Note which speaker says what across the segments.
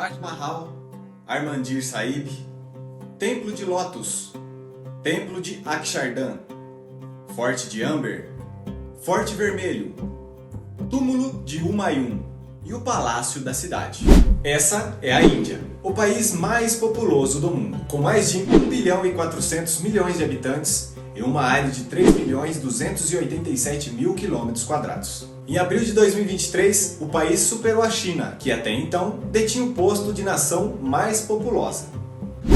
Speaker 1: Taj Mahal, Harmandir Sahib, Templo de Lotus, Templo de Akshardham, Forte de Amber, Forte Vermelho, Túmulo de Humayun e o Palácio da Cidade. Essa é a Índia, o país mais populoso do mundo, com mais de 1 bilhão e 400 milhões de habitantes e uma área de 3 milhões 287 mil quilômetros quadrados. Em abril de 2023, o país superou a China, que até então detinha o posto de nação mais populosa.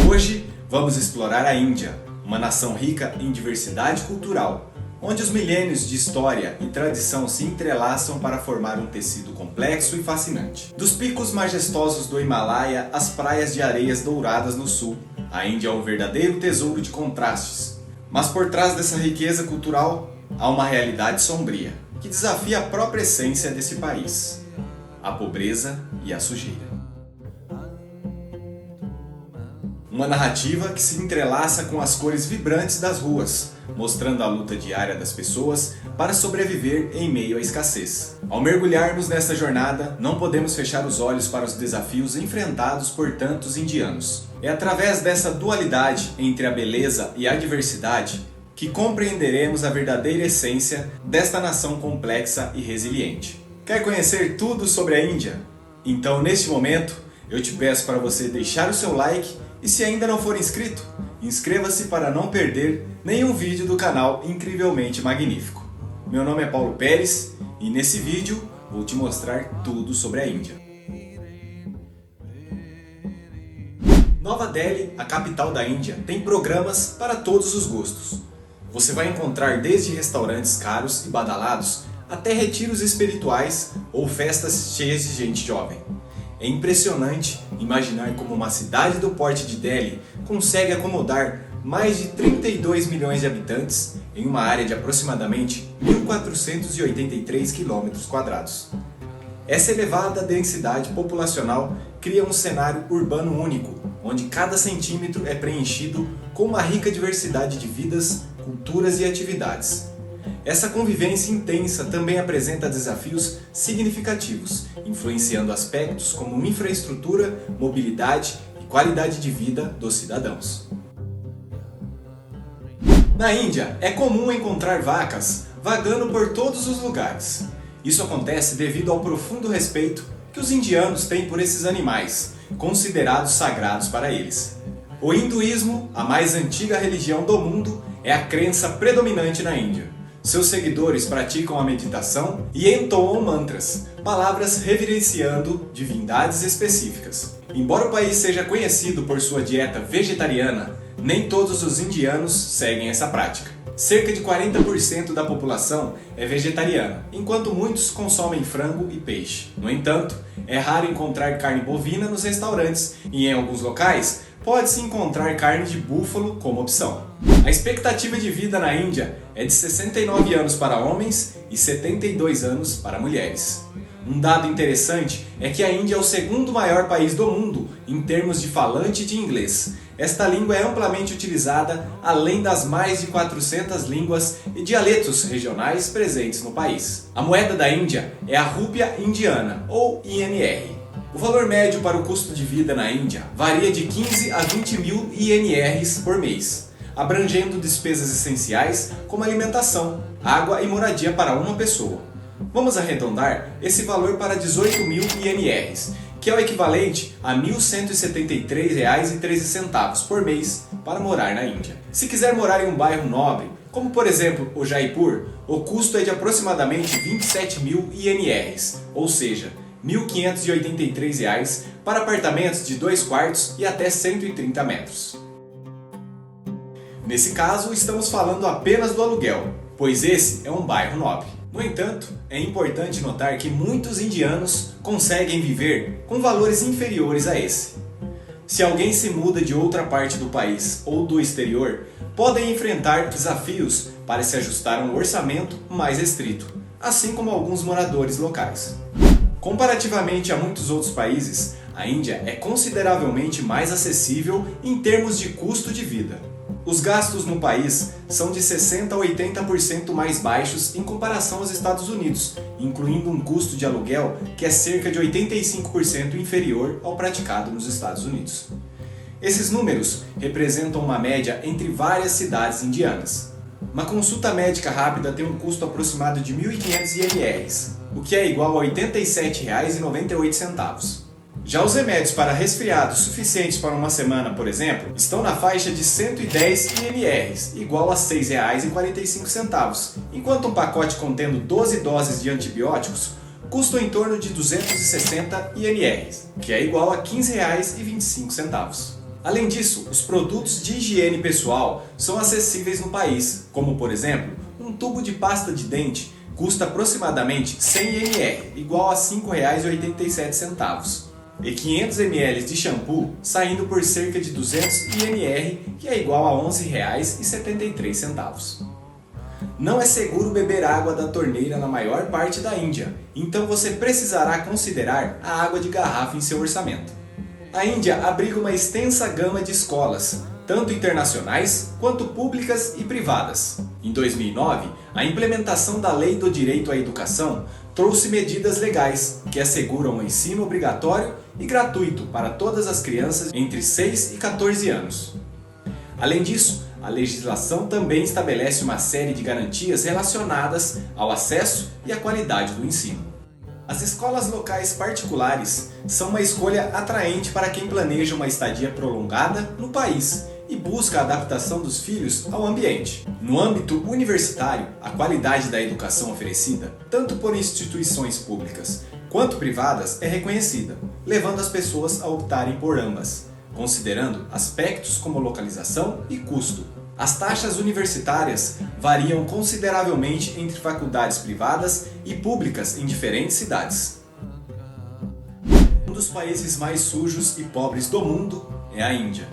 Speaker 1: Hoje, vamos explorar a Índia, uma nação rica em diversidade cultural, onde os milênios de história e tradição se entrelaçam para formar um tecido complexo e fascinante. Dos picos majestosos do Himalaia às praias de areias douradas no sul, a Índia é um verdadeiro tesouro de contrastes. Mas por trás dessa riqueza cultural, há uma realidade sombria, que desafia a própria essência desse país: a pobreza e a sujeira. Uma narrativa que se entrelaça com as cores vibrantes das ruas, mostrando a luta diária das pessoas para sobreviver em meio à escassez. Ao mergulharmos nessa jornada, não podemos fechar os olhos para os desafios enfrentados por tantos indianos. É através dessa dualidade entre a beleza e a diversidade que compreenderemos a verdadeira essência desta nação complexa e resiliente. Quer conhecer tudo sobre a Índia? Então, neste momento, eu te peço para você deixar o seu like e, se ainda não for inscrito, inscreva-se para não perder nenhum vídeo do canal Incrivelmente Magnífico. Meu nome é Paulo Pérez e nesse vídeo vou te mostrar tudo sobre a Índia. Nova Delhi, a capital da Índia, tem programas para todos os gostos. Você vai encontrar desde restaurantes caros e badalados até retiros espirituais ou festas cheias de gente jovem. É impressionante imaginar como uma cidade do porte de Delhi consegue acomodar mais de 32 milhões de habitantes em uma área de aproximadamente 1.483 km². Essa elevada densidade populacional cria um cenário urbano único, onde cada centímetro é preenchido com uma rica diversidade de vidas, culturas e atividades. Essa convivência intensa também apresenta desafios significativos, influenciando aspectos como infraestrutura, mobilidade e qualidade de vida dos cidadãos. Na Índia, é comum encontrar vacas vagando por todos os lugares. Isso acontece devido ao profundo respeito que os indianos têm por esses animais, considerados sagrados para eles. O hinduísmo, a mais antiga religião do mundo, é a crença predominante na Índia. Seus seguidores praticam a meditação e entoam mantras, palavras reverenciando divindades específicas. Embora o país seja conhecido por sua dieta vegetariana, nem todos os indianos seguem essa prática. Cerca de 40% da população é vegetariana, enquanto muitos consomem frango e peixe. No entanto, é raro encontrar carne bovina nos restaurantes e, em alguns locais, pode-se encontrar carne de búfalo como opção. A expectativa de vida na Índia é de 69 anos para homens e 72 anos para mulheres. Um dado interessante é que a Índia é o segundo maior país do mundo em termos de falante de inglês. Esta língua é amplamente utilizada, além das mais de 400 línguas e dialetos regionais presentes no país. A moeda da Índia é a rúpia indiana, ou INR. O valor médio para o custo de vida na Índia varia de 15 a 20 mil INRs por mês, abrangendo despesas essenciais como alimentação, água e moradia para uma pessoa. Vamos arredondar esse valor para 18 mil INRs, que é o equivalente a R$ 1.173,13 por mês para morar na Índia. Se quiser morar em um bairro nobre, como por exemplo o Jaipur, o custo é de aproximadamente 27 mil INRs, ou seja, R$ 1.583 para apartamentos de 2 quartos e até 130 metros. Nesse caso, estamos falando apenas do aluguel, pois esse é um bairro nobre. No entanto, é importante notar que muitos indianos conseguem viver com valores inferiores a esse. Se alguém se muda de outra parte do país ou do exterior, podem enfrentar desafios para se ajustar a um orçamento mais restrito, assim como alguns moradores locais. Comparativamente a muitos outros países, a Índia é consideravelmente mais acessível em termos de custo de vida. Os gastos no país são de 60% a 80% mais baixos em comparação aos Estados Unidos, incluindo um custo de aluguel que é cerca de 85% inferior ao praticado nos Estados Unidos. Esses números representam uma média entre várias cidades indianas. Uma consulta médica rápida tem um custo aproximado de 1.500 INRs, o que é igual a R$ 87,98. Já os remédios para resfriados suficientes para uma semana, por exemplo, estão na faixa de 110 INRs, igual a R$ 6,45, enquanto um pacote contendo 12 doses de antibióticos custa em torno de 260 INRs, que é igual a R$ 15,25. Além disso, os produtos de higiene pessoal são acessíveis no país, como por exemplo, um tubo de pasta de dente custa aproximadamente 100 INR, igual a R$ 5,87. E 500 ml de shampoo saindo por cerca de 200 INR, que é igual a R$ 11,73. Não é seguro beber água da torneira na maior parte da Índia, então você precisará considerar a água de garrafa em seu orçamento. A Índia abriga uma extensa gama de escolas, tanto internacionais quanto públicas e privadas. Em 2009, a implementação da Lei do Direito à Educação trouxe medidas legais que asseguram o ensino obrigatório e gratuito para todas as crianças entre 6 e 14 anos. Além disso, a legislação também estabelece uma série de garantias relacionadas ao acesso e à qualidade do ensino. As escolas locais particulares são uma escolha atraente para quem planeja uma estadia prolongada no país e busca a adaptação dos filhos ao ambiente. No âmbito universitário, a qualidade da educação oferecida, tanto por instituições públicas quanto privadas, é reconhecida, levando as pessoas a optarem por ambas, considerando aspectos como localização e custo. As taxas universitárias variam consideravelmente entre faculdades privadas e públicas em diferentes cidades. Um dos países mais sujos e pobres do mundo é a Índia.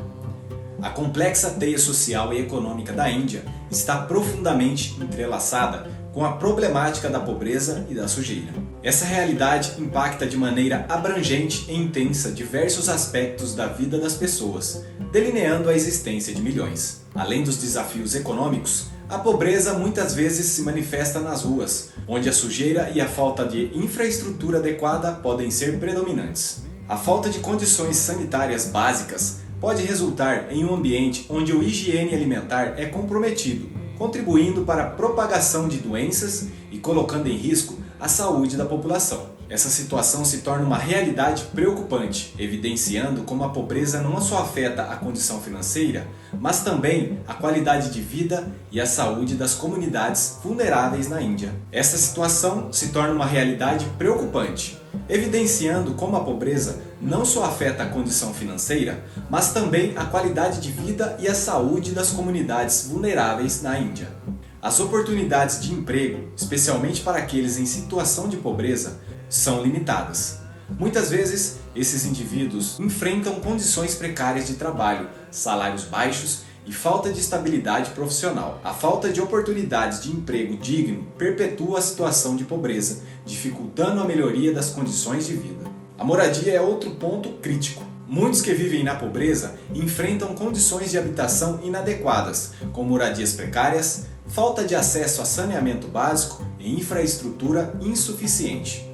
Speaker 1: A complexa teia social e econômica da Índia está profundamente entrelaçada com a problemática da pobreza e da sujeira. Essa realidade impacta de maneira abrangente e intensa diversos aspectos da vida das pessoas, delineando a existência de milhões. Além dos desafios econômicos, a pobreza muitas vezes se manifesta nas ruas, onde a sujeira e a falta de infraestrutura adequada podem ser predominantes. A falta de condições sanitárias básicas pode resultar em um ambiente onde o higiene alimentar é comprometido, contribuindo para a propagação de doenças e colocando em risco a saúde da população. Essa situação se torna uma realidade preocupante, evidenciando como a pobreza não só afeta a condição financeira, mas também a qualidade de vida e a saúde das comunidades vulneráveis na Índia. Essa situação se torna uma realidade preocupante, evidenciando como a pobreza não só afeta a condição financeira, mas também a qualidade de vida e a saúde das comunidades vulneráveis na Índia. As oportunidades de emprego, especialmente para aqueles em situação de pobreza, são limitadas. Muitas vezes, esses indivíduos enfrentam condições precárias de trabalho, salários baixos e falta de estabilidade profissional. A falta de oportunidades de emprego digno perpetua a situação de pobreza, dificultando a melhoria das condições de vida. A moradia é outro ponto crítico. Muitos que vivem na pobreza enfrentam condições de habitação inadequadas, como moradias precárias, falta de acesso a saneamento básico e infraestrutura insuficiente.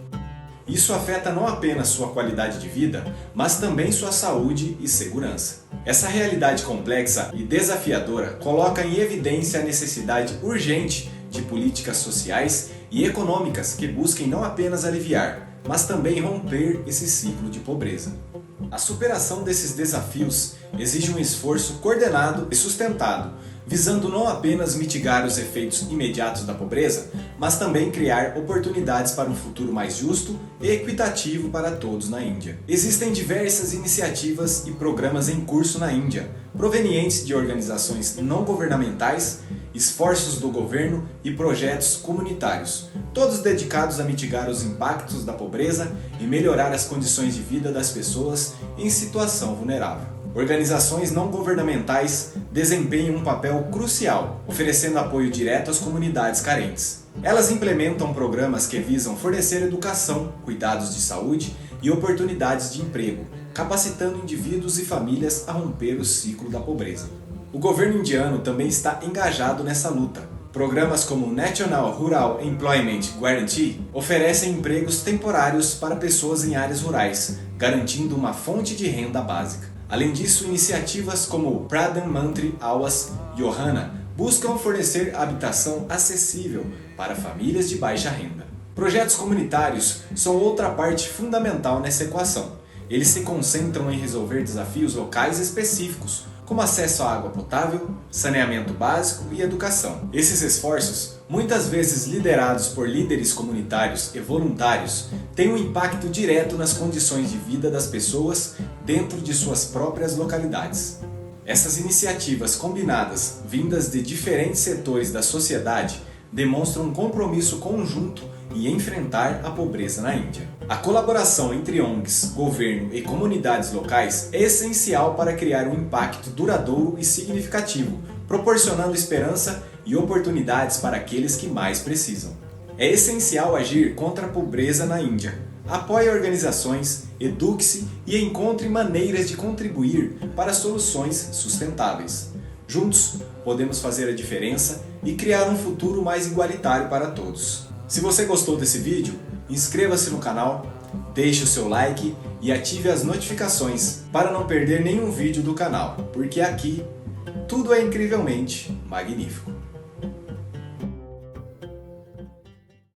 Speaker 1: Isso afeta não apenas sua qualidade de vida, mas também sua saúde e segurança. Essa realidade complexa e desafiadora coloca em evidência a necessidade urgente de políticas sociais e econômicas que busquem não apenas aliviar, mas também romper esse ciclo de pobreza. A superação desses desafios exige um esforço coordenado e sustentado, visando não apenas mitigar os efeitos imediatos da pobreza, mas também criar oportunidades para um futuro mais justo e equitativo para todos na Índia. Existem diversas iniciativas e programas em curso na Índia, provenientes de organizações não governamentais, esforços do governo e projetos comunitários, todos dedicados a mitigar os impactos da pobreza e melhorar as condições de vida das pessoas em situação vulnerável. Organizações não governamentais desempenham um papel crucial, oferecendo apoio direto às comunidades carentes. Elas implementam programas que visam fornecer educação, cuidados de saúde e oportunidades de emprego, capacitando indivíduos e famílias a romper o ciclo da pobreza. O governo indiano também está engajado nessa luta. Programas como o National Rural Employment Guarantee oferecem empregos temporários para pessoas em áreas rurais, garantindo uma fonte de renda básica. Além disso, iniciativas como o Pradhan Mantri Awas Yojana buscam fornecer habitação acessível para famílias de baixa renda. Projetos comunitários são outra parte fundamental nessa equação. Eles se concentram em resolver desafios locais específicos, como acesso à água potável, saneamento básico e educação. Esses esforços, muitas vezes liderados por líderes comunitários e voluntários, têm um impacto direto nas condições de vida das pessoas dentro de suas próprias localidades. Essas iniciativas combinadas, vindas de diferentes setores da sociedade, demonstram um compromisso conjunto em enfrentar a pobreza na Índia. A colaboração entre ONGs, governo e comunidades locais é essencial para criar um impacto duradouro e significativo, proporcionando esperança e oportunidades para aqueles que mais precisam. É essencial agir contra a pobreza na Índia. Apoie organizações, eduque-se e encontre maneiras de contribuir para soluções sustentáveis. Juntos, podemos fazer a diferença e criar um futuro mais igualitário para todos. Se você gostou desse vídeo, inscreva-se no canal, deixe o seu like e ative as notificações para não perder nenhum vídeo do canal, porque aqui tudo é incrivelmente magnífico.